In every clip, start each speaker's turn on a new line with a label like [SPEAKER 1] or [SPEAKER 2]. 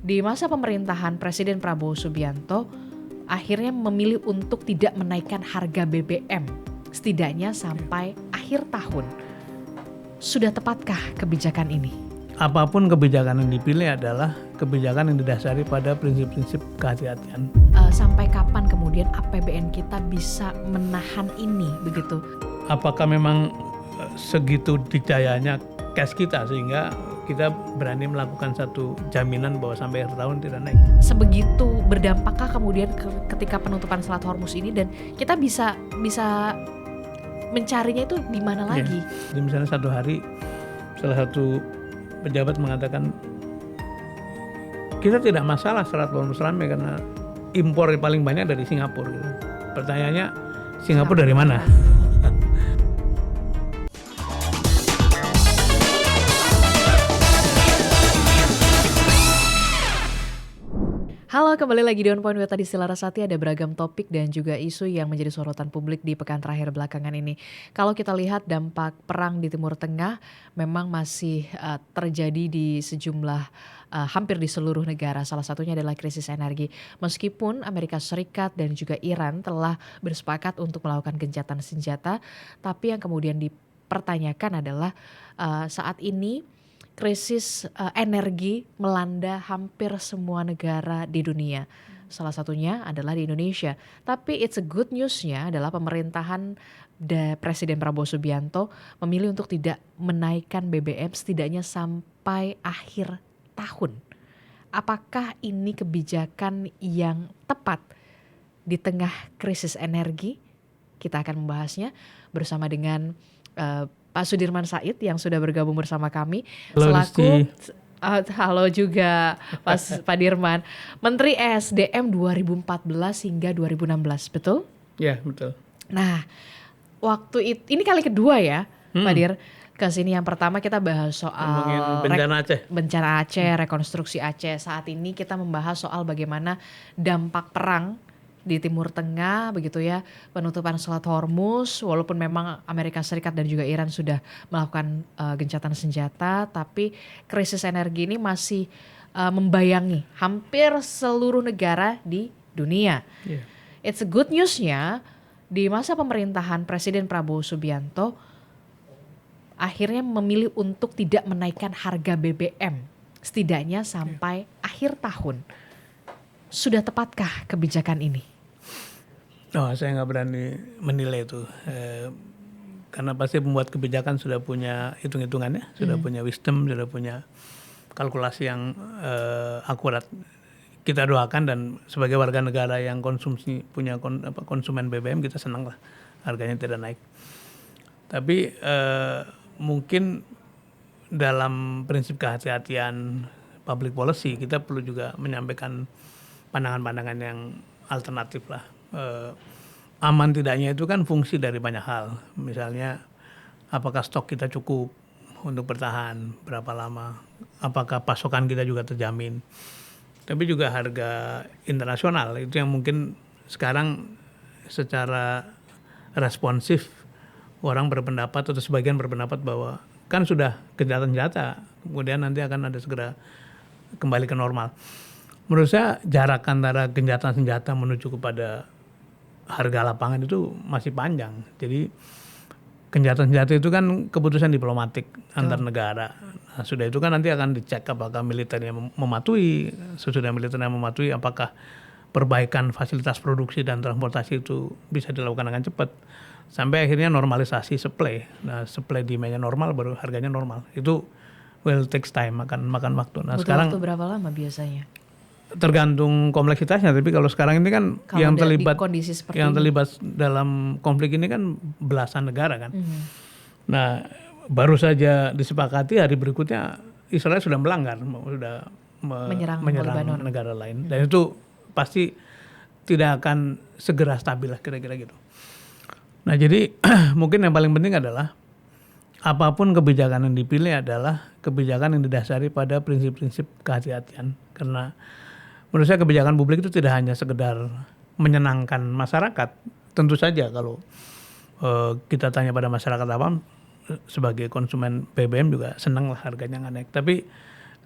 [SPEAKER 1] Di masa pemerintahan Presiden Prabowo Subianto akhirnya memilih untuk tidak menaikkan harga BBM setidaknya sampai akhir tahun. Sudah tepatkah kebijakan ini?
[SPEAKER 2] Apapun kebijakan yang dipilih adalah kebijakan yang didasari pada prinsip-prinsip kehati-hatian.
[SPEAKER 1] Sampai kapan kemudian APBN kita bisa menahan ini begitu?
[SPEAKER 2] Apakah memang segitu dikdayanya cash kita sehingga kita berani melakukan satu jaminan bahwa sampai akhir tahun tidak naik?
[SPEAKER 1] Sebegitu berdampakkah kemudian ketika penutupan Selat Hormuz ini, dan kita bisa mencarinya itu di mana lagi?
[SPEAKER 2] Jadi misalnya satu hari salah satu pejabat mengatakan kita tidak masalah Selat Hormuz ramai karena impor paling banyak dari Singapura. Gitu. Pertanyaannya Singapura dari mana?
[SPEAKER 1] Halo, kembali lagi di On Point with Adisi Larasati. Ada beragam topik dan juga isu yang menjadi sorotan publik di pekan terakhir belakangan ini. Kalau kita lihat dampak perang di Timur Tengah memang masih terjadi di sejumlah hampir di seluruh negara. Salah satunya adalah krisis energi. Meskipun Amerika Serikat dan juga Iran telah bersepakat untuk melakukan gencatan senjata, tapi yang kemudian dipertanyakan adalah saat ini krisis energi melanda hampir semua negara di dunia. Salah satunya adalah di Indonesia. Tapi it's a good newsnya adalah pemerintahan Presiden Prabowo Subianto memilih untuk tidak menaikkan BBM setidaknya sampai akhir tahun. Apakah ini kebijakan yang tepat di tengah krisis energi? Kita akan membahasnya bersama dengan Pak Sudirman Said yang sudah bergabung bersama kami.
[SPEAKER 2] Halo,
[SPEAKER 1] selaku halo juga Pak Dirman, Menteri SDM 2014 hingga 2016, betul?
[SPEAKER 2] Ya, betul.
[SPEAKER 1] Nah, waktu ini kali kedua ya, Pak Dir, ke sini. Yang pertama kita bahas soal bencana Aceh, rekonstruksi Aceh. Saat ini kita membahas soal bagaimana dampak perang di Timur Tengah begitu ya, penutupan Selat Hormuz, walaupun memang Amerika Serikat dan juga Iran sudah melakukan gencatan senjata, tapi krisis energi ini masih membayangi hampir seluruh negara di dunia. It's a good newsnya di masa pemerintahan Presiden Prabowo Subianto akhirnya memilih untuk tidak menaikkan harga BBM setidaknya sampai akhir tahun. Sudah tepatkah kebijakan ini?
[SPEAKER 2] Oh, saya nggak berani menilai itu, karena pasti pembuat kebijakan sudah punya hitung-hitungannya, sudah punya wisdom, sudah punya kalkulasi yang akurat. Kita doakan, dan sebagai warga negara yang konsumen BBM, kita senang lah harganya tidak naik. Tapi mungkin dalam prinsip kehati-hatian public policy kita perlu juga menyampaikan pandangan-pandangan yang alternatif lah. Aman tidaknya itu kan fungsi dari banyak hal. Misalnya apakah stok kita cukup untuk bertahan berapa lama, apakah pasokan kita juga terjamin. Tapi juga harga internasional itu yang mungkin sekarang secara responsif orang berpendapat atau sebagian berpendapat bahwa kan sudah gencatan senjata, kemudian nanti akan ada segera kembali ke normal. Menurut saya jarak antara gencatan senjata menuju kepada harga lapangan itu masih panjang. Jadi gencatan senjata itu kan keputusan diplomatik antar negara. Nah, sudah itu kan nanti akan dicek apakah militernya mematuhi, sesudah militernya mematuhi apakah perbaikan fasilitas produksi dan transportasi itu bisa dilakukan dengan cepat. Sampai akhirnya normalisasi supply. Nah, supply demandnya normal baru harganya normal. Itu will takes time, makan waktu. Nah,
[SPEAKER 1] butuh
[SPEAKER 2] sekarang
[SPEAKER 1] waktu berapa lama biasanya?
[SPEAKER 2] Tergantung kompleksitasnya, tapi kalau sekarang ini kan
[SPEAKER 1] kalau
[SPEAKER 2] yang terlibat dalam konflik ini kan belasan negara kan. Nah, baru saja disepakati hari berikutnya Israel sudah melanggar, sudah menyerang negara lain, dan itu pasti tidak akan segera stabil lah kira-kira gitu. Nah, jadi mungkin yang paling penting adalah apapun kebijakan yang dipilih adalah kebijakan yang didasari pada prinsip-prinsip kehati-hatian. Karena menurut saya kebijakan publik itu tidak hanya sekedar menyenangkan masyarakat. Tentu saja kalau kita tanya pada masyarakat awam, sebagai konsumen BBM juga senang lah harganya nggak naik. Tapi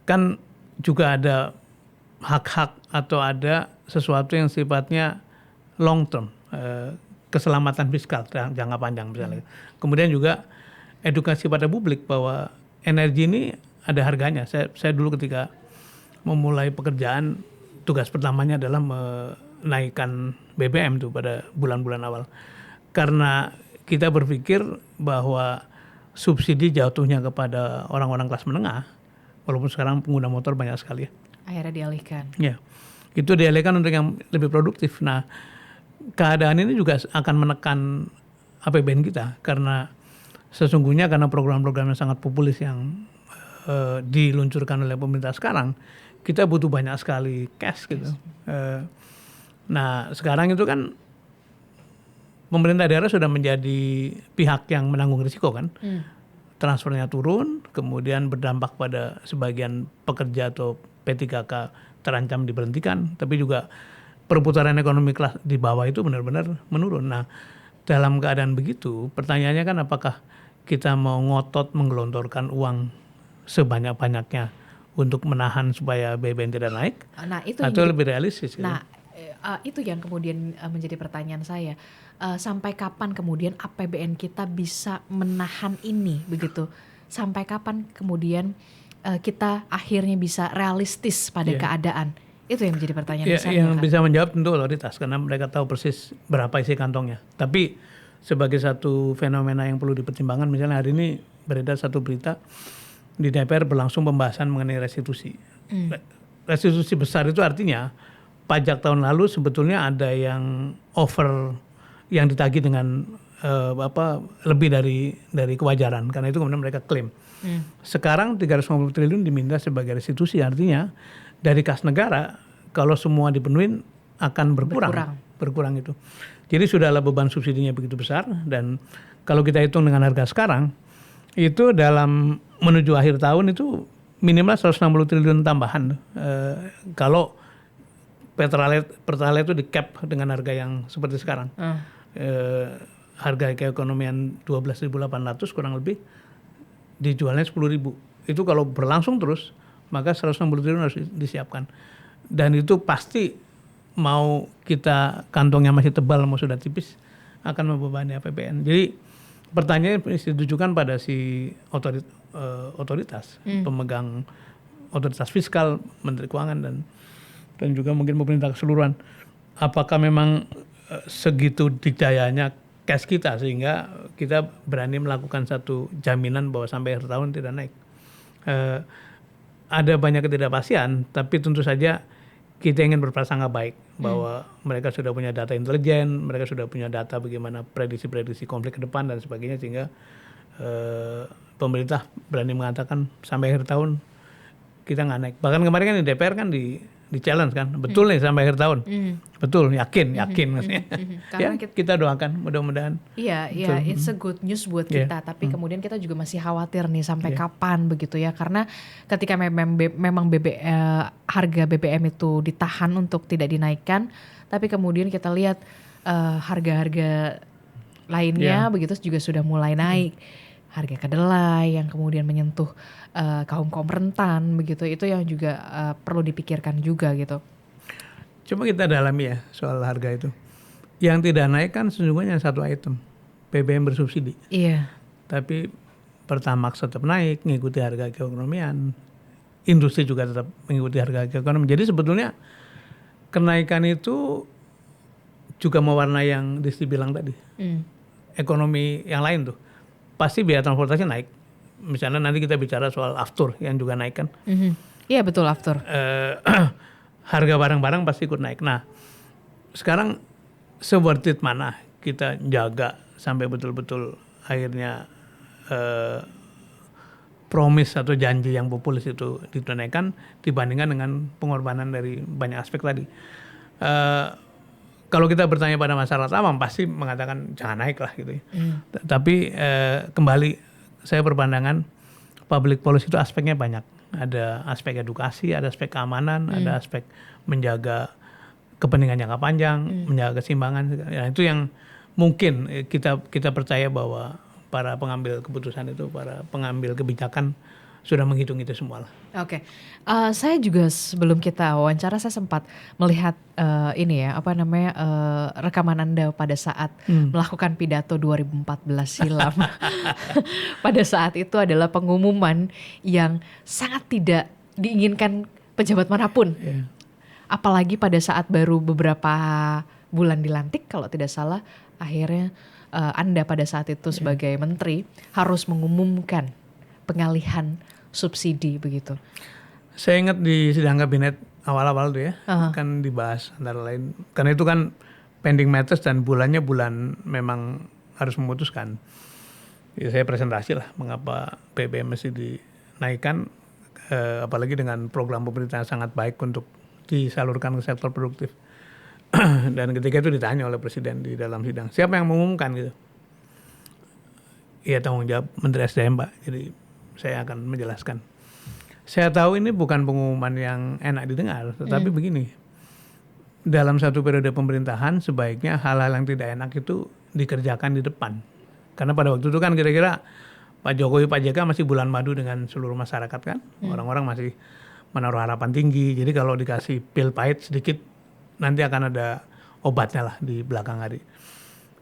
[SPEAKER 2] kan juga ada hak-hak atau ada sesuatu yang sifatnya long term, keselamatan fiskal jangka panjang misalnya. Kemudian juga edukasi pada publik bahwa energi ini ada harganya. Saya dulu ketika memulai pekerjaan, tugas pertamanya adalah menaikkan BBM tuh pada bulan-bulan awal. Karena kita berpikir bahwa subsidi jatuhnya kepada orang-orang kelas menengah, walaupun sekarang pengguna motor banyak sekali ya.
[SPEAKER 1] Akhirnya dialihkan.
[SPEAKER 2] Ya, itu dialihkan untuk yang lebih produktif. Nah, keadaan ini juga akan menekan APBN kita karena sesungguhnya karena program-program yang sangat populis yang diluncurkan oleh pemerintah sekarang, kita butuh banyak sekali cash gitu. Nah, sekarang itu kan pemerintah daerah sudah menjadi pihak yang menanggung risiko kan. Transfernya turun, kemudian berdampak pada sebagian pekerja atau P3K terancam diberhentikan, tapi juga perputaran ekonomi kelas di bawah itu benar-benar menurun. Nah, dalam keadaan begitu, pertanyaannya kan apakah kita mau ngotot menggelontorkan uang sebanyak-banyaknya untuk menahan supaya BBM tidak naik, atau lebih realistis?
[SPEAKER 1] Nah, itu yang kemudian menjadi pertanyaan saya. Sampai kapan kemudian APBN kita bisa menahan ini begitu? Sampai kapan kemudian kita akhirnya bisa realistis pada keadaan? Itu yang menjadi pertanyaan saya.
[SPEAKER 2] Yang bisa menjawab tentu otoritas karena mereka tahu persis berapa isi kantongnya. Tapi sebagai satu fenomena yang perlu dipertimbangkan, misalnya hari ini beredar satu berita di DPR berlangsung pembahasan mengenai restitusi. Restitusi besar itu artinya pajak tahun lalu sebetulnya ada yang over, yang ditagih dengan lebih dari kewajaran, karena itu kemudian mereka klaim. Sekarang 350 triliun diminta sebagai restitusi, artinya dari kas negara kalau semua dipenuhin akan berkurang itu. Jadi sudahlah beban subsidinya begitu besar, dan kalau kita hitung dengan harga sekarang itu dalam menuju akhir tahun itu minimal 160 triliun tambahan. Kalau Pertalite itu di cap dengan harga yang seperti sekarang. Harga keekonomian 12.800 kurang lebih, dijualnya 10.000. Itu kalau berlangsung terus, maka 160 triliun harus disiapkan. Dan itu pasti mau kita kantongnya masih tebal mau sudah tipis akan membebani APBN. Jadi pertanyaannya ditujukan pada si otoritas, pemegang otoritas fiskal, Menteri Keuangan dan juga mungkin pemerintah keseluruhan. Apakah memang segitu dikdayanya cash kita sehingga kita berani melakukan satu jaminan bahwa sampai akhir tahun tidak naik. Ada banyak ketidakpastian, tapi tentu saja kita ingin berprasangka baik bahwa mereka sudah punya data intelijen, mereka sudah punya data bagaimana prediksi-prediksi konflik ke depan dan sebagainya, sehingga pemerintah berani mengatakan sampai akhir tahun kita nggak naik. Bahkan kemarin kan di DPR kan di challenge kan, betul nih sampai akhir tahun, betul, yakin maksudnya. Ya, kita doakan mudah-mudahan.
[SPEAKER 1] Iya, it's a good news buat kita, tapi kemudian kita juga masih khawatir nih sampai kapan begitu ya, karena ketika memang harga BBM itu ditahan untuk tidak dinaikkan, tapi kemudian kita lihat harga-harga lainnya begitu juga sudah mulai naik. Harga kedelai yang kemudian menyentuh kaum rentan begitu, itu yang juga perlu dipikirkan juga gitu.
[SPEAKER 2] Coba kita dalami ya soal harga itu. Yang tidak naik kan sesungguhnya satu item, BBM bersubsidi.
[SPEAKER 1] Iya.
[SPEAKER 2] Tapi Pertamax tetap naik, mengikuti harga keekonomian. Industri juga tetap mengikuti harga keekonomian. Jadi sebetulnya kenaikan itu juga mewarnai yang Disti bilang tadi. Ekonomi yang lain tuh. Pasti biaya transportasi naik. Misalnya nanti kita bicara soal aftur yang juga naik kan.
[SPEAKER 1] Iya betul, aftur.
[SPEAKER 2] Harga barang-barang pasti ikut naik. Nah sekarang se-worth it mana kita jaga sampai betul-betul akhirnya promise atau janji yang populis itu ditunaikan dibandingkan dengan pengorbanan dari banyak aspek tadi. Kalau kita bertanya pada masyarakat awam pasti mengatakan jangan naik lah gitu ya. Tapi kembali saya berpandangan public policy itu aspeknya banyak. Ada aspek edukasi, ada aspek keamanan, ada aspek menjaga kepentingan jangka panjang, menjaga keseimbangan. Ya, itu yang mungkin kita percaya bahwa para pengambil keputusan itu, para pengambil kebijakan sudah menghitung itu semua lah.
[SPEAKER 1] Oke, saya juga sebelum kita wawancara saya sempat melihat ini ya apa namanya rekaman Anda pada saat melakukan pidato 2014 silam. Pada saat itu adalah pengumuman yang sangat tidak diinginkan pejabat manapun.
[SPEAKER 2] Yeah.
[SPEAKER 1] Apalagi pada saat baru beberapa bulan dilantik kalau tidak salah, akhirnya Anda pada saat itu sebagai menteri harus mengumumkan pengalihan subsidi begitu.
[SPEAKER 2] Saya ingat di sidang kabinet awal-awal tuh ya, kan dibahas antara lain, karena itu kan pending matters dan bulannya bulan memang harus memutuskan. Ya, saya presentasi lah mengapa BBM mesti dinaikkan, apalagi dengan program pemerintah sangat baik untuk disalurkan ke sektor produktif. Dan ketika itu ditanya oleh Presiden di dalam sidang, siapa yang mengumumkan gitu? Iya, tanggung jawab Menteri SDM, Pak. Jadi saya akan menjelaskan. Saya tahu ini bukan pengumuman yang enak didengar, tetapi begini. Dalam satu periode pemerintahan sebaiknya hal-hal yang tidak enak itu dikerjakan di depan. Karena pada waktu itu kan kira-kira Pak Jokowi, Pak JK masih bulan madu dengan seluruh masyarakat kan. Orang-orang masih menaruh harapan tinggi. Jadi kalau dikasih pil pahit sedikit nanti akan ada obatnya lah di belakang hari.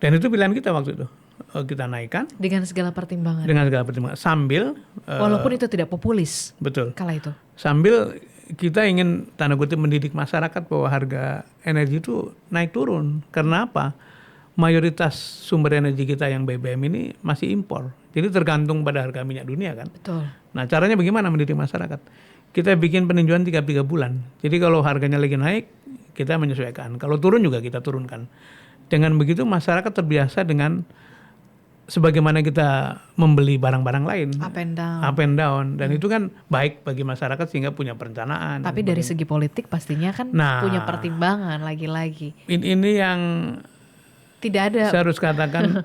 [SPEAKER 2] Dan itu pilihan kita waktu itu. Kita naikkan
[SPEAKER 1] dengan segala pertimbangan.
[SPEAKER 2] Sambil
[SPEAKER 1] walaupun itu tidak populis.
[SPEAKER 2] Betul.
[SPEAKER 1] Kala itu.
[SPEAKER 2] Sambil kita ingin tanda kutip mendidik masyarakat bahwa harga energi itu naik turun. Karena apa? Mayoritas sumber energi kita yang BBM ini masih impor. Jadi tergantung pada harga minyak dunia kan.
[SPEAKER 1] Betul.
[SPEAKER 2] Nah, caranya bagaimana mendidik masyarakat? Kita bikin peninjauan 3 bulan. Jadi kalau harganya lagi naik, kita menyesuaikan. Kalau turun juga kita turunkan. Dengan begitu masyarakat terbiasa dengan sebagaimana kita membeli barang-barang lain.
[SPEAKER 1] Up
[SPEAKER 2] and down. Dan itu kan baik bagi masyarakat sehingga punya perencanaan.
[SPEAKER 1] Tapi dari segi politik pastinya kan punya pertimbangan lagi-lagi.
[SPEAKER 2] Ini yang
[SPEAKER 1] tidak ada.
[SPEAKER 2] Saya harus katakan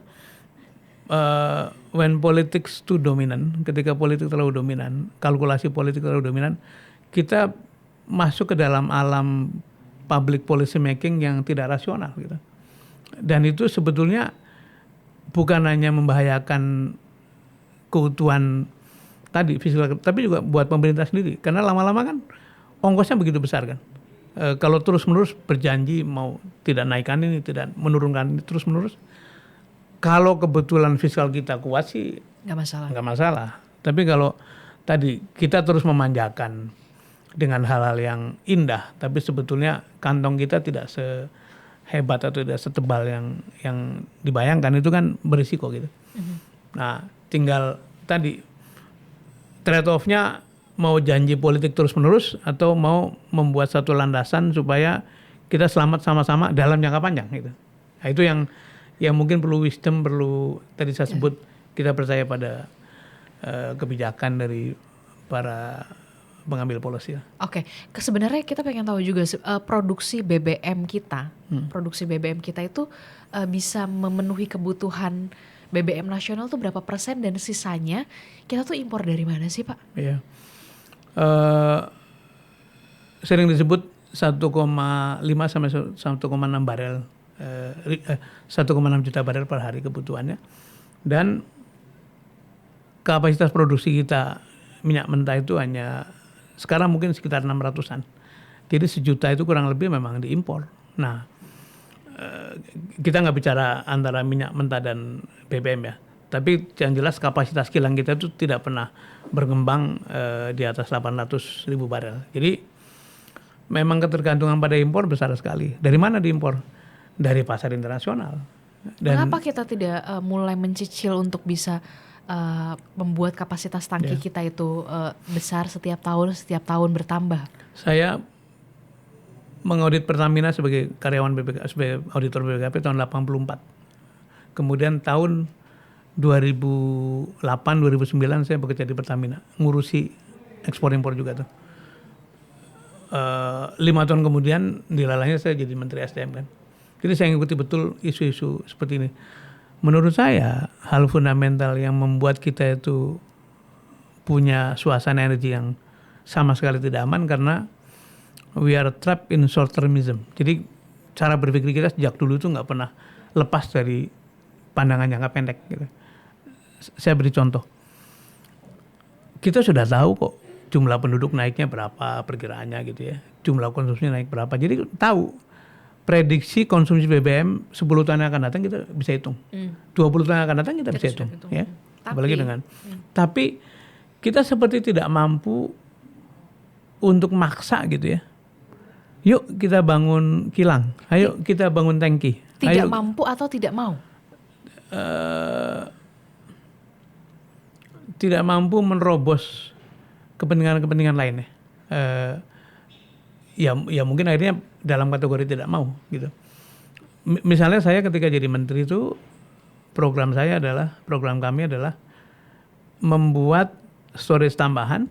[SPEAKER 2] when politics too dominant, ketika politik terlalu dominan, kalkulasi politik terlalu dominan, kita masuk ke dalam alam public policy making yang tidak rasional gitu. Dan itu sebetulnya bukan hanya membahayakan keutuhan tadi fiskal, tapi juga buat pemerintah sendiri. Karena lama-lama kan ongkosnya begitu besar kan. Kalau terus-menerus berjanji mau tidak naikkan ini, tidak menurunkan ini terus-menerus. Kalau kebetulan fiskal kita kuat sih nggak masalah. Tapi kalau tadi kita terus memanjakan dengan hal-hal yang indah, tapi sebetulnya kantong kita tidak sehebat atau tidak setebal yang dibayangkan, itu kan berisiko gitu. Nah, tinggal tadi trade off-nya mau janji politik terus-menerus atau mau membuat satu landasan supaya kita selamat sama-sama dalam jangka panjang gitu. Nah, itu yang mungkin perlu wisdom, perlu tadi saya sebut kita percaya pada kebijakan dari para pengambil policy.
[SPEAKER 1] Oke, sebenarnya kita pengen tahu juga produksi BBM kita itu bisa memenuhi kebutuhan BBM nasional tuh berapa persen dan sisanya kita tuh impor dari mana sih Pak?
[SPEAKER 2] Iya, sering disebut 1,5 sampai 1,6 barel, 1,6 juta barel per hari kebutuhannya, dan kapasitas produksi kita minyak mentah itu hanya sekarang mungkin sekitar 600-an. Jadi 1 juta itu kurang lebih memang diimpor. Nah, kita nggak bicara antara minyak mentah dan BBM ya. Tapi yang jelas kapasitas kilang kita itu tidak pernah berkembang di atas 800.000 barel. Jadi memang ketergantungan pada impor besar sekali. Dari mana diimpor? Dari pasar internasional. Dan
[SPEAKER 1] kenapa kita tidak mulai mencicil untuk bisa membuat kapasitas tangki kita itu besar setiap tahun bertambah? Saya
[SPEAKER 2] mengaudit Pertamina sebagai karyawan BPK, sebagai auditor BPKP tahun 84. Kemudian tahun 2008-2009 saya bekerja di Pertamina, ngurusi ekspor impor juga tuh. 5 tahun kemudian dilalahnya saya jadi Menteri SDM kan. Jadi saya ngikuti betul isu-isu seperti ini. Menurut saya hal fundamental yang membuat kita itu punya suasana energi yang sama sekali tidak aman karena we are trapped in short termism. Jadi cara berpikir kita sejak dulu itu nggak pernah lepas dari pandangan jangka pendek gitu. Saya beri contoh. kita sudah tahu kok jumlah penduduk naiknya berapa perkiraannya gitu ya. Jumlah konsumsinya naik berapa. Jadi tahu prediksi konsumsi BBM 10 tahun yang akan datang kita bisa hitung. 20 tahun yang akan datang kita bisa hitung. Ya. Apalagi dengan. Tapi kita seperti tidak mampu untuk maksa gitu ya. Yuk kita bangun kilang. Ayo kita bangun tangki.
[SPEAKER 1] Tidak mampu atau tidak mau?
[SPEAKER 2] Tidak mampu menerobos kepentingan-kepentingan lainnya. Ya mungkin akhirnya dalam kategori tidak mau gitu. Misalnya saya ketika jadi menteri itu program kami adalah membuat storage tambahan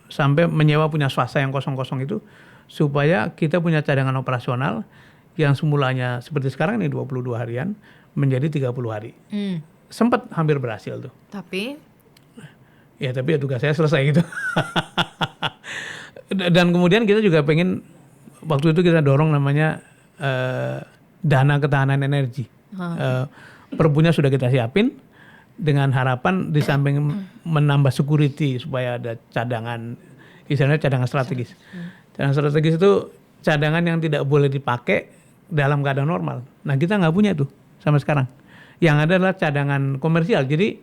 [SPEAKER 2] sampai menyewa punya swasta yang kosong-kosong itu supaya kita punya cadangan operasional yang semulanya seperti sekarang ini 22 harian menjadi 30 hari. Sempat hampir berhasil tuh.
[SPEAKER 1] Tapi
[SPEAKER 2] ya tugas saya selesai gitu. Dan kemudian kita juga pengen waktu itu kita dorong namanya dana ketahanan energi. Perpunya sudah kita siapin dengan harapan di samping menambah security supaya ada cadangan, istilahnya cadangan strategis. Cadangan strategis itu cadangan yang tidak boleh dipakai dalam keadaan normal. Nah kita nggak punya tuh sampai sekarang. Yang ada adalah cadangan komersial. Jadi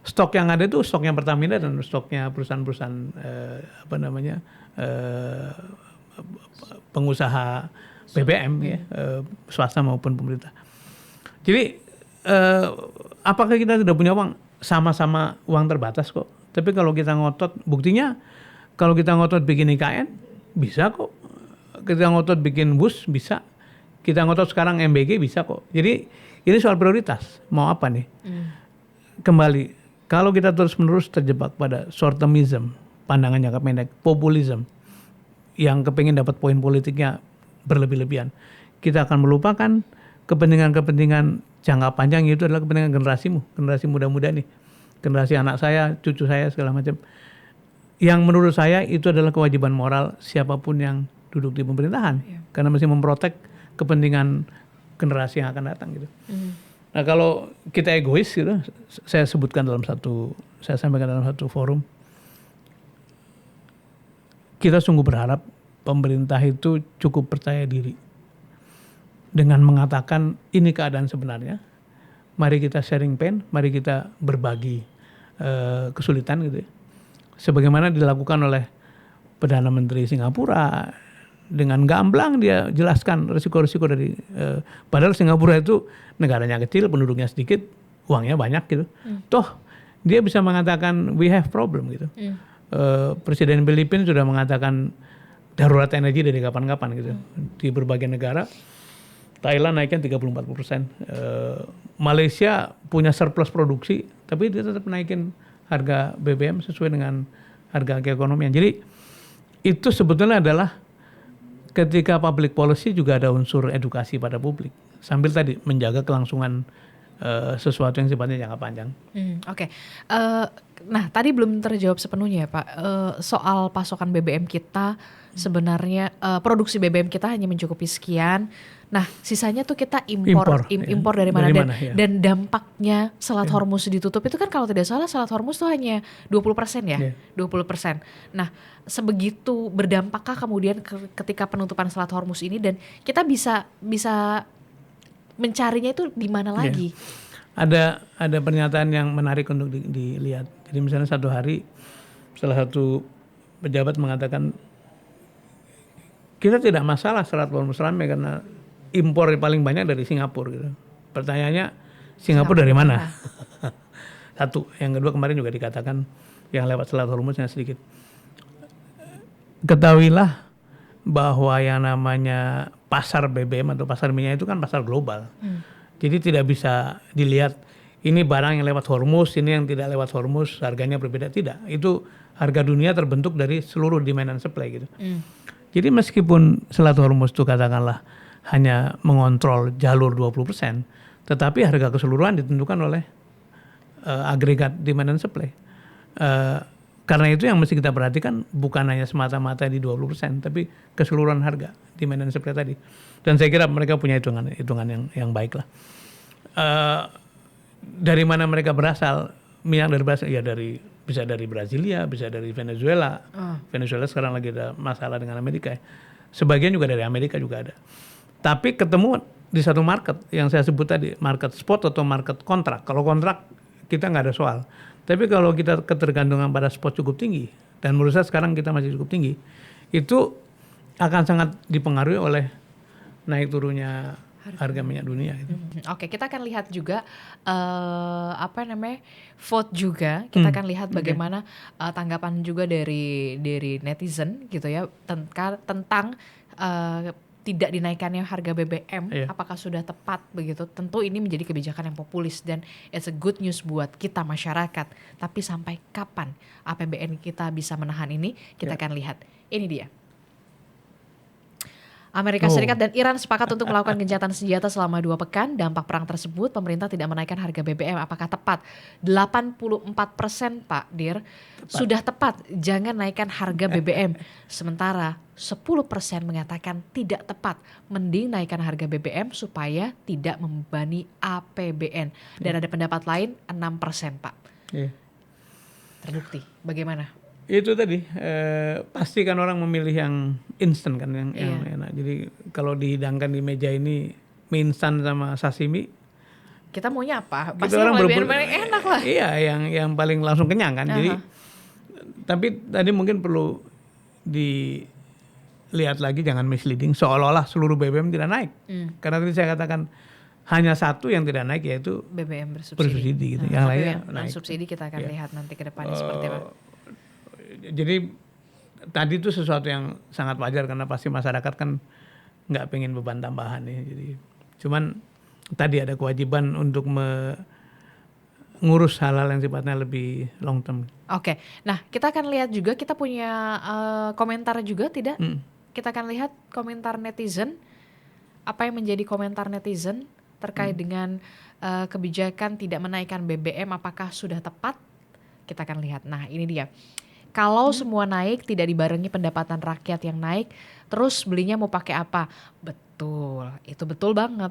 [SPEAKER 2] stok yang ada itu stoknya Pertamina dan stoknya perusahaan-perusahaan pengusaha BBM ya, swasta maupun pemerintah. Jadi apakah kita tidak punya uang? Sama-sama uang terbatas kok. Tapi kalau kita ngotot, buktinya kalau kita ngotot bikin IKN bisa kok. Kita ngotot bikin bus bisa. Kita ngotot sekarang MBG bisa kok. Jadi ini soal prioritas. Mau apa nih? Kembali, kalau kita terus-menerus terjebak pada short termism, pandangan jangka pendek, populisme, yang kepingin dapat poin politiknya berlebih-lebihan, kita akan melupakan kepentingan-kepentingan jangka panjang. Itu adalah kepentingan generasimu, generasi muda-muda nih, generasi anak saya, cucu saya, segala macam. Yang menurut saya itu adalah kewajiban moral siapapun yang duduk di pemerintahan, karena mesti memprotek kepentingan generasi yang akan datang gitu. Nah kalau kita egois gitu, saya sampaikan dalam satu forum, kita sungguh berharap pemerintah itu cukup percaya diri dengan mengatakan ini keadaan sebenarnya, mari kita sharing pain, mari kita berbagi kesulitan gitu ya. Sebagaimana dilakukan oleh Perdana Menteri Singapura, dengan gamblang dia jelaskan risiko-risiko dari padahal Singapura itu negaranya kecil, penduduknya sedikit, uangnya banyak gitu. Toh dia bisa mengatakan we have problem gitu. Presiden Filipina sudah mengatakan darurat energi dari kapan-kapan gitu. Di berbagai negara, Thailand naiknya 34%. Malaysia punya surplus produksi, tapi dia tetap naikin harga BBM sesuai dengan harga keekonomian. Jadi itu sebetulnya adalah ketika public policy juga ada unsur edukasi pada publik. Sambil tadi menjaga kelangsungan sesuatu yang sifatnya jangka panjang.
[SPEAKER 1] Oke. Nah tadi belum terjawab sepenuhnya ya Pak. Soal pasokan BBM kita sebenarnya produksi BBM kita hanya mencukupi sekian. Nah sisanya tuh kita impor dari mana, dan dampaknya Selat Hormuz ditutup itu kan kalau tidak salah Selat Hormuz tuh hanya 20% ya, 20%. Nah sebegitu berdampakkah kemudian ketika penutupan Selat Hormuz ini, dan kita bisa mencarinya itu di mana lagi?
[SPEAKER 2] Ada pernyataan yang menarik untuk dilihat. Jadi misalnya satu hari salah satu pejabat mengatakan kita tidak masalah Selat Hormuz ramai karena impor paling banyak dari Singapura gitu. Pertanyaannya Singapura dari mana? Satu. Yang kedua kemarin juga dikatakan yang lewat Selat Hormuznya sedikit. Ketahuilah bahwa yang namanya pasar BBM atau pasar minyak itu kan pasar global. Jadi tidak bisa dilihat ini barang yang lewat Hormuz, ini yang tidak lewat Hormuz, harganya berbeda. Tidak. Itu harga dunia terbentuk dari seluruh demand and supply gitu. Jadi meskipun Selat Hormuz itu katakanlah hanya mengontrol jalur 20%, tetapi harga keseluruhan ditentukan oleh agregat demand and supply. Karena itu yang mesti kita perhatikan bukan hanya semata-mata di 20%, tapi keseluruhan harga demand and supply tadi. Dan saya kira mereka punya hitungan yang baik lah. Dari mana mereka berasal? Minyak dari berasal ya dari bisa dari Brasilia, bisa dari Venezuela. Venezuela sekarang lagi ada masalah dengan Amerika ya. Sebagian juga dari Amerika juga ada. Tapi ketemu di satu market yang saya sebut tadi, market spot atau market kontrak. Kalau kontrak kita nggak ada soal. Tapi kalau kita ketergantungan pada spot cukup tinggi, dan menurut saya sekarang kita masih cukup tinggi, itu akan sangat dipengaruhi oleh naik turunnya harga minyak dunia itu.
[SPEAKER 1] Oke, kita akan lihat juga vote juga. Kita akan lihat bagaimana tanggapan juga dari netizen gitu ya tentang tidak dinaikannya harga BBM. Apakah sudah tepat begitu? Tentu ini menjadi kebijakan yang populis dan it's a good news buat kita masyarakat. Tapi sampai kapan APBN kita bisa menahan ini? Kita akan lihat. Ini dia. Amerika Serikat dan Iran sepakat untuk melakukan gencatan senjata selama 2 pekan. Dampak perang tersebut, pemerintah tidak menaikkan harga BBM. Apakah tepat? 84% Pak Dir, sudah tepat, jangan naikkan harga BBM. Sementara 10% mengatakan tidak tepat, mending naikkan harga BBM supaya tidak membebani APBN. Dan ada pendapat lain 6% Pak. Terbukti, bagaimana?
[SPEAKER 2] Itu tadi pasti kan orang memilih yang instan kan, yang enak. Jadi kalau dihidangkan di meja ini mie instan sama sashimi,
[SPEAKER 1] kita maunya apa? Pasti yang lebih enak lah.
[SPEAKER 2] Iya, yang paling langsung kenyang kan. Jadi tapi tadi mungkin perlu dilihat lagi, jangan misleading seolah-olah seluruh BBM tidak naik. Karena tadi saya katakan hanya satu yang tidak naik, yaitu
[SPEAKER 1] BBM bersubsidi
[SPEAKER 2] gitu. Yang lainnya naik.
[SPEAKER 1] Subsidi kita akan lihat nanti ke depannya seperti apa.
[SPEAKER 2] Jadi tadi itu sesuatu yang sangat wajar karena pasti masyarakat kan nggak pengen beban tambahan ya. Jadi cuman tadi ada kewajiban untuk mengurus hal-hal yang sifatnya lebih long term.
[SPEAKER 1] Oke, nah kita akan lihat juga, kita punya komentar juga tidak? Kita akan lihat komentar netizen. Apa yang menjadi komentar netizen terkait dengan kebijakan tidak menaikkan BBM, apakah sudah tepat? Kita akan lihat. Nah ini dia. Kalau semua naik, tidak dibarengi pendapatan rakyat yang naik, terus belinya mau pakai apa? Betul, itu betul banget.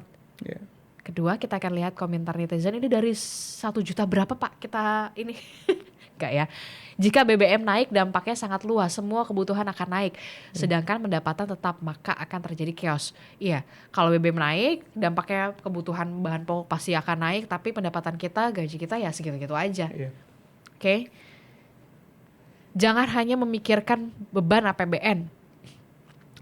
[SPEAKER 1] Kedua, kita akan lihat komentar netizen. Ini dari 1 juta berapa Pak? Kita ini enggak ya. Jika BBM naik, dampaknya sangat luas, semua kebutuhan akan naik. Sedangkan pendapatan tetap, maka akan terjadi chaos. Iya, kalau BBM naik, dampaknya kebutuhan bahan pokok pasti akan naik, tapi pendapatan kita, gaji kita ya segitu-gitu aja. Oke. Jangan hanya memikirkan beban APBN.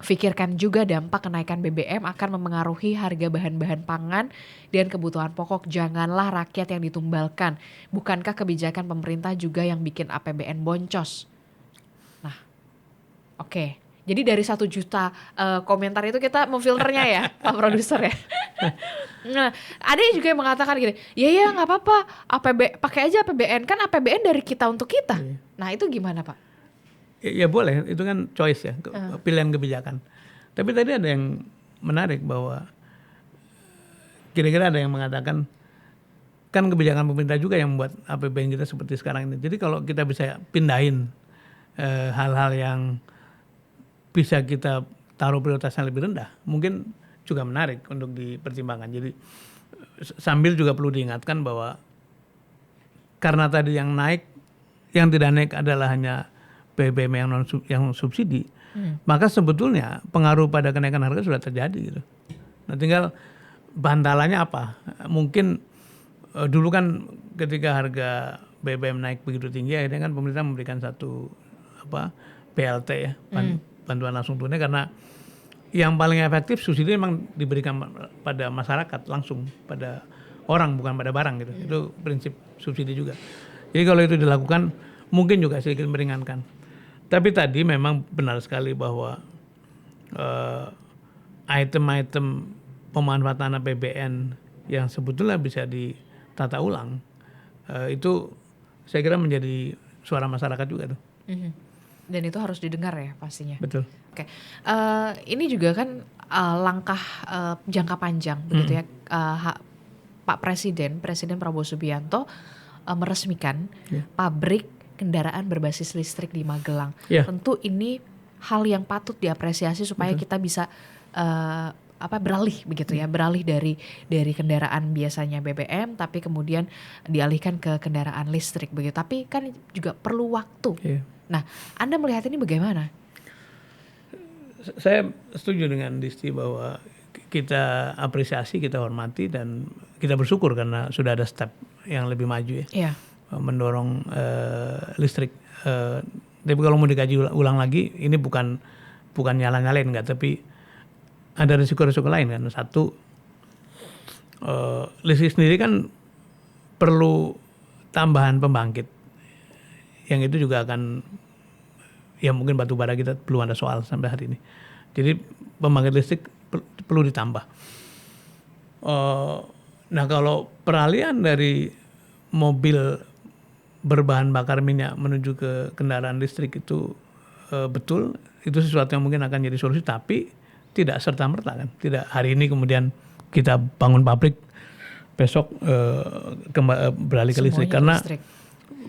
[SPEAKER 1] Pikirkan juga dampak kenaikan BBM akan memengaruhi harga bahan-bahan pangan dan kebutuhan pokok. Janganlah rakyat yang ditumbalkan. Bukankah kebijakan pemerintah juga yang bikin APBN boncos? Nah, oke. Jadi dari 1 juta komentar itu kita memfilternya ya, Pak Produser ya. Nah, ada juga yang mengatakan gini, ya nggak apa-apa, pakai aja APBN, kan APBN dari kita untuk kita. Nah itu gimana Pak?
[SPEAKER 2] Ya boleh, itu kan choice ya, pilihan kebijakan. Tapi tadi ada yang menarik bahwa kira-kira ada yang mengatakan kan kebijakan pemerintah juga yang membuat APBN kita seperti sekarang ini. Jadi kalau kita bisa pindahin hal-hal yang bisa kita taruh prioritasnya lebih rendah, mungkin juga menarik untuk dipertimbangkan. Jadi sambil juga perlu diingatkan bahwa karena tadi yang naik, yang tidak naik adalah hanya BBM yang subsidi, maka sebetulnya pengaruh pada kenaikan harga sudah terjadi gitu. Nah tinggal bantalannya apa? Mungkin dulu kan ketika harga BBM naik begitu tinggi, akhirnya kan pemerintah memberikan satu BLT ya, bantuan langsung tunai, karena yang paling efektif subsidi memang diberikan pada masyarakat langsung, pada orang bukan pada barang gitu. Itu prinsip subsidi juga. Jadi kalau itu dilakukan mungkin juga sedikit meringankan. Tapi tadi memang benar sekali bahwa item-item pemanfaatan APBN yang sebetulnya bisa ditata ulang itu saya kira menjadi suara masyarakat juga tuh.
[SPEAKER 1] Dan itu harus didengar ya pastinya.
[SPEAKER 2] Betul.
[SPEAKER 1] Oke, ini juga kan langkah jangka panjang begitu ya. Pak Presiden Prabowo Subianto meresmikan pabrik kendaraan berbasis listrik di Magelang. Tentu ini hal yang patut diapresiasi supaya kita bisa beralih begitu ya, beralih dari kendaraan biasanya BBM tapi kemudian dialihkan ke kendaraan listrik begitu. Tapi kan juga perlu waktu.
[SPEAKER 2] Iya.
[SPEAKER 1] Nah, Anda melihat ini bagaimana?
[SPEAKER 2] Saya setuju dengan Disti bahwa kita apresiasi, kita hormati dan kita bersyukur karena sudah ada step yang lebih maju ya.
[SPEAKER 1] Iya.
[SPEAKER 2] Mendorong listrik. Tapi kalau mau dikaji ulang lagi, ini bukan nyala-nyalain enggak, tapi ada risiko-risiko lain kan. Satu, listrik sendiri kan perlu tambahan pembangkit. Yang itu juga akan, ya mungkin batu bara kita belum ada soal sampai hari ini. Jadi pembangkit listrik perlu ditambah. Nah kalau peralihan dari mobil berbahan bakar minyak menuju ke kendaraan listrik itu betul, itu sesuatu yang mungkin akan jadi solusi, tapi tidak serta-merta kan. Tidak hari ini kemudian kita bangun pabrik, besok beralih ke listrik. Karena
[SPEAKER 1] listrik.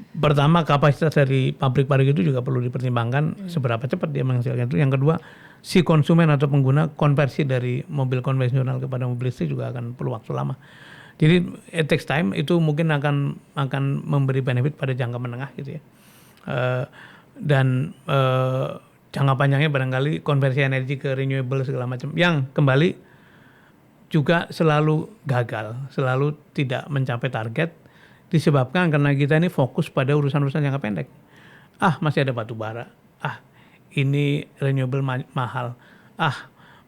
[SPEAKER 2] Pertama kapasitas dari pabrik-pabrik itu juga perlu dipertimbangkan seberapa cepat dia menghasilkan itu. Yang kedua, si konsumen atau pengguna konversi dari mobil konvensional kepada mobil listrik juga akan perlu waktu lama. Jadi it takes time, itu mungkin akan memberi benefit pada jangka menengah gitu ya. Dan jangka panjangnya barangkali konversi energi ke renewable segala macam yang kembali juga selalu gagal, selalu tidak mencapai target disebabkan karena kita ini fokus pada urusan-urusan jangka pendek. Masih ada batu bara. Ini renewable mahal.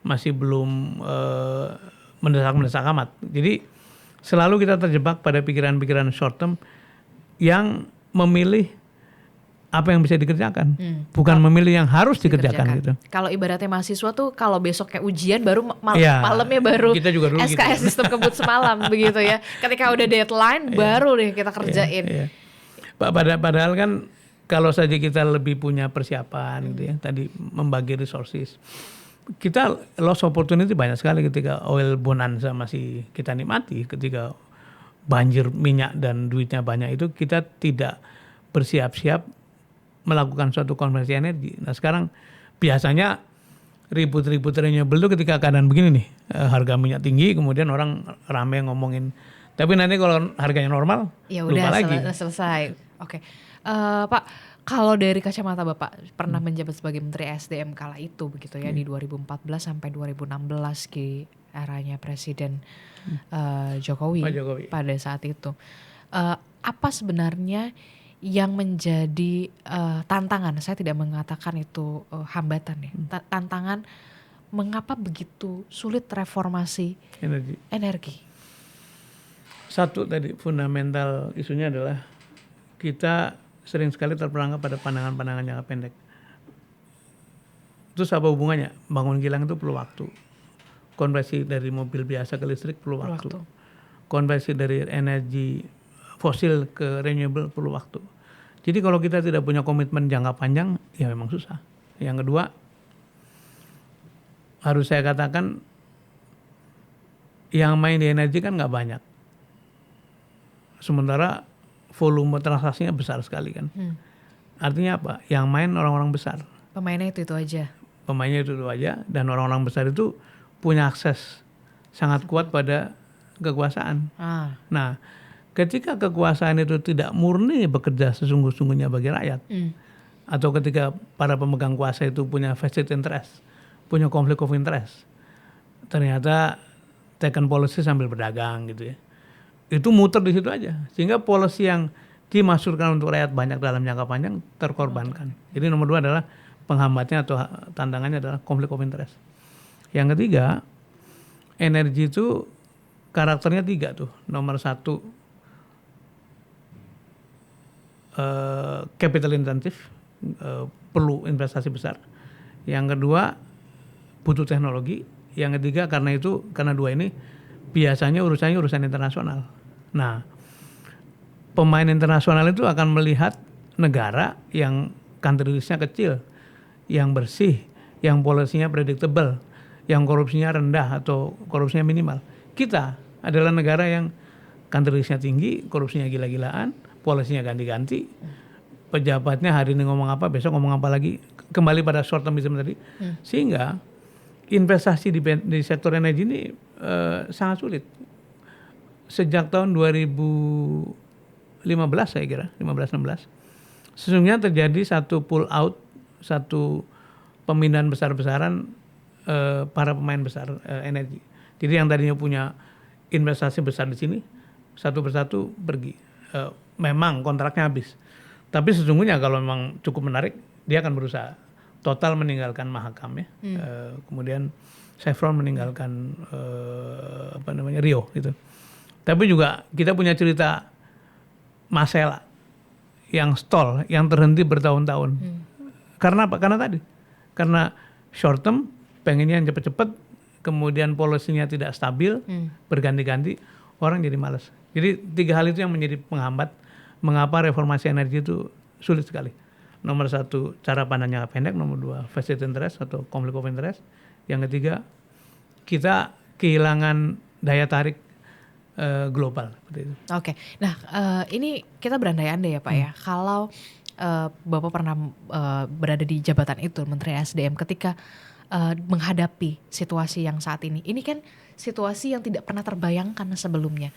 [SPEAKER 2] Masih belum mendesak amat. Jadi selalu kita terjebak pada pikiran-pikiran short term yang memilih apa yang bisa dikerjakan, bukan memilih yang harus dikerjakan gitu.
[SPEAKER 1] Kalau ibaratnya mahasiswa tuh kalau besoknya ujian baru malamnya baru
[SPEAKER 2] kita juga dulu
[SPEAKER 1] SKS
[SPEAKER 2] gitu.
[SPEAKER 1] sistem kebut semalam begitu ya. Ketika udah deadline baru deh kita kerjain.
[SPEAKER 2] Iya. Padahal kan kalau saja kita lebih punya persiapan gitu ya, tadi membagi resources. Kita lost opportunity banyak sekali ketika oil bonanza masih kita nikmati, ketika banjir minyak dan duitnya banyak itu kita tidak bersiap-siap melakukan suatu konversi energi. Nah sekarang biasanya ribut-ribut renewable itu ketika keadaan begini nih, harga minyak tinggi kemudian orang rame ngomongin. Tapi nanti kalau harganya normal,
[SPEAKER 1] ya
[SPEAKER 2] lupa
[SPEAKER 1] udah
[SPEAKER 2] lagi.
[SPEAKER 1] Selesai. Oke. Pak, kalau dari kacamata Bapak pernah menjabat sebagai Menteri SDM kala itu begitu ya di 2014 sampai 2016 di eranya Presiden Jokowi pada saat itu. Apa sebenarnya yang menjadi tantangan? Saya tidak mengatakan itu hambatan ya. Tantangan mengapa begitu sulit reformasi energi?
[SPEAKER 2] Satu tadi fundamental isunya adalah kita sering sekali terperangkap pada pandangan-pandangan jangka pendek. Terus apa hubungannya? Bangun kilang itu perlu waktu. Konversi dari mobil biasa ke listrik perlu waktu. Konversi dari energi fosil ke renewable perlu waktu. Jadi kalau kita tidak punya komitmen jangka panjang, ya memang susah. Yang kedua, harus saya katakan, yang main di energi kan nggak banyak. Sementara volume transaksinya besar sekali kan. Artinya apa? Yang main orang-orang besar.
[SPEAKER 1] Pemainnya itu aja.
[SPEAKER 2] Pemainnya itu aja, dan orang-orang besar itu punya akses sangat kuat pada kekuasaan. Nah, ketika kekuasaan itu tidak murni bekerja sesungguh-sungguhnya bagi rakyat, atau ketika para pemegang kuasa itu punya vested interest, punya konflik of interest, ternyata taken policy sambil berdagang gitu ya, itu muter di situ aja, sehingga policy yang dimaksudkan untuk rakyat banyak dalam jangka panjang terkorbankan. Jadi nomor 2 adalah penghambatnya atau tantangannya adalah konflik of interest. Yang ketiga, energi itu karakternya 3 tuh. Nomor 1, capital intensive, perlu investasi besar. Yang kedua, butuh teknologi. Yang ketiga, karena 2 ini biasanya urusan internasional. Nah, pemain internasional itu akan melihat negara yang country risk-nya kecil, yang bersih, yang policy-nya predictable, yang korupsinya rendah atau korupsinya minimal. Kita adalah negara yang country risk-nya tinggi, korupsinya gila-gilaan, polisinya ganti-ganti, pejabatnya hari ini ngomong apa, besok ngomong apa lagi, kembali pada short termism tadi. Sehingga investasi di sektor energi ini sangat sulit. Sejak tahun 2015 saya kira, 15-16, sesungguhnya terjadi satu pull out, satu pemindahan besar-besaran para pemain besar energi. Jadi yang tadinya punya investasi besar di sini, satu persatu pergi. Memang kontraknya habis. Tapi sesungguhnya kalau memang cukup menarik, dia akan berusaha total meninggalkan Mahakam ya. Kemudian Chevron meninggalkan Rio gitu. Tapi juga kita punya cerita Masela yang stall, yang terhenti bertahun-tahun. Karena apa? Karena short term pengennya yang cepat-cepat, kemudian polisinya tidak stabil, berganti-ganti, orang jadi malas. Jadi 3 hal itu yang menjadi penghambat mengapa reformasi energi itu sulit sekali. Nomor 1, cara pandangnya pendek. Nomor 2, vested interest atau conflict of interest. Yang ketiga, kita kehilangan daya tarik global.
[SPEAKER 1] Oke, nah ini kita berandai-andai ya Pak ya, kalau Bapak pernah berada di jabatan itu, Menteri SDM, ketika menghadapi situasi yang saat ini kan situasi yang tidak pernah terbayangkan sebelumnya.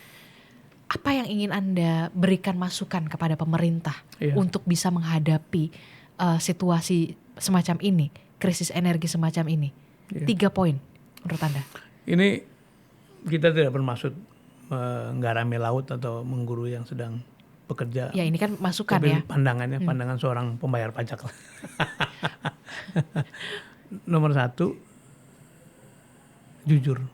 [SPEAKER 1] Apa yang ingin Anda berikan masukan kepada pemerintah untuk bisa menghadapi situasi semacam ini, krisis energi semacam ini? 3 poin menurut Anda.
[SPEAKER 2] Ini kita tidak bermaksud menggarami laut atau menggurui yang sedang bekerja.
[SPEAKER 1] Ya ini kan masukan
[SPEAKER 2] tapi
[SPEAKER 1] ya.
[SPEAKER 2] Pandangan seorang pembayar pajak. Nomor 1, jujur,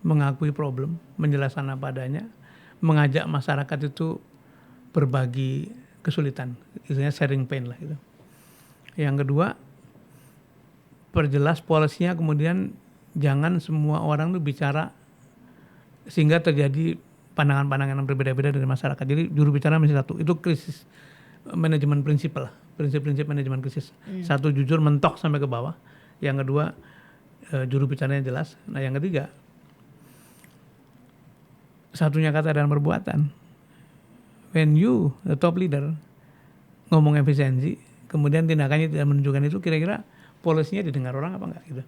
[SPEAKER 2] mengakui problem, menjelaskan apa adanya, mengajak masyarakat itu berbagi kesulitan, istilahnya sharing pain lah gitu. Yang kedua, perjelas polisinya, kemudian jangan semua orang tuh bicara sehingga terjadi pandangan-pandangan yang berbeda-beda dari masyarakat. Jadi juru bicara mesti satu. Itu krisis manajemen prinsip lah, prinsip-prinsip manajemen krisis. 1, jujur mentok sampai ke bawah. Yang kedua, juru bicaranya jelas. Nah yang ketiga, satunya kata dan perbuatan. When you, the top leader, ngomong efisiensi, kemudian tindakannya tidak menunjukkan itu, kira-kira polisinya didengar orang apa enggak gitu.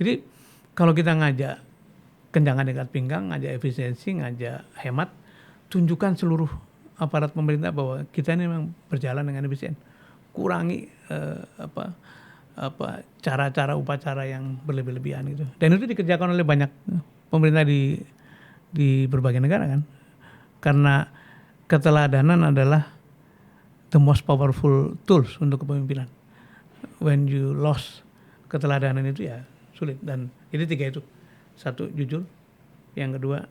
[SPEAKER 2] Jadi kalau kita ngajak kenjangan dekat pinggang, ngajak efisiensi, ngajak hemat, tunjukkan seluruh aparat pemerintah bahwa kita ini memang berjalan dengan efisien. Kurangi cara-cara upacara yang berlebih-lebihan gitu. Dan itu dikerjakan oleh banyak pemerintah di berbagai negara kan. Karena keteladanan adalah the most powerful tools untuk kepemimpinan. When you lost keteladanan itu ya sulit. Dan jadi 3 itu. 1, jujur. Yang kedua,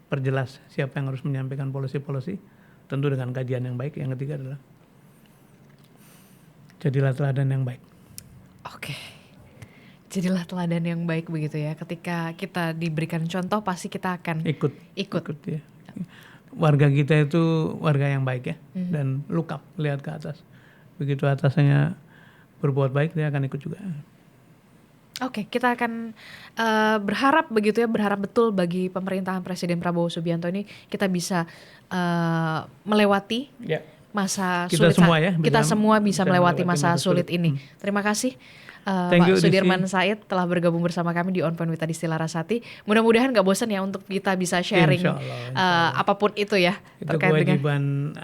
[SPEAKER 2] perjelas siapa yang harus menyampaikan polisi-polisi, tentu dengan kajian yang baik. Yang ketiga adalah jadilah teladan yang baik.
[SPEAKER 1] Oke, jadilah teladan yang baik begitu ya. Ketika kita diberikan contoh, pasti kita akan ikut
[SPEAKER 2] ya. Warga kita itu warga yang baik ya, dan look up, lihat ke atas. Begitu atasnya berbuat baik, dia akan ikut juga.
[SPEAKER 1] Oke, kita akan berharap begitu ya, berharap betul bagi pemerintahan Presiden Prabowo Subianto ini kita bisa melewati masa sulit. Kita semua bisa melewati masa sulit ini. Terima kasih Pak Sudirman Said telah bergabung bersama kami di On Point with Adistila Rasati. Mudah-mudahan gak bosan ya untuk kita bisa sharing Insya Allah. Apapun itu ya.
[SPEAKER 2] Itu kewajiban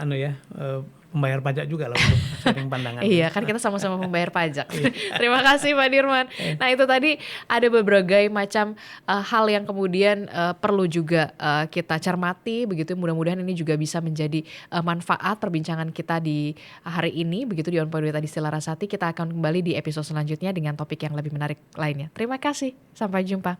[SPEAKER 2] pembayar pajak juga lah untuk sharing pandangan.
[SPEAKER 1] Iya kan kita sama-sama pembayar pajak. Terima kasih Pak Dirman. Nah itu tadi ada berbagai macam hal yang kemudian perlu juga kita cermati begitu. Mudah-mudahan ini juga bisa menjadi manfaat perbincangan kita di hari ini begitu di On Point with Adistila Rasati. Kita akan kembali di episode selanjutnya dengan topik yang lebih menarik lainnya. Terima kasih. Sampai jumpa.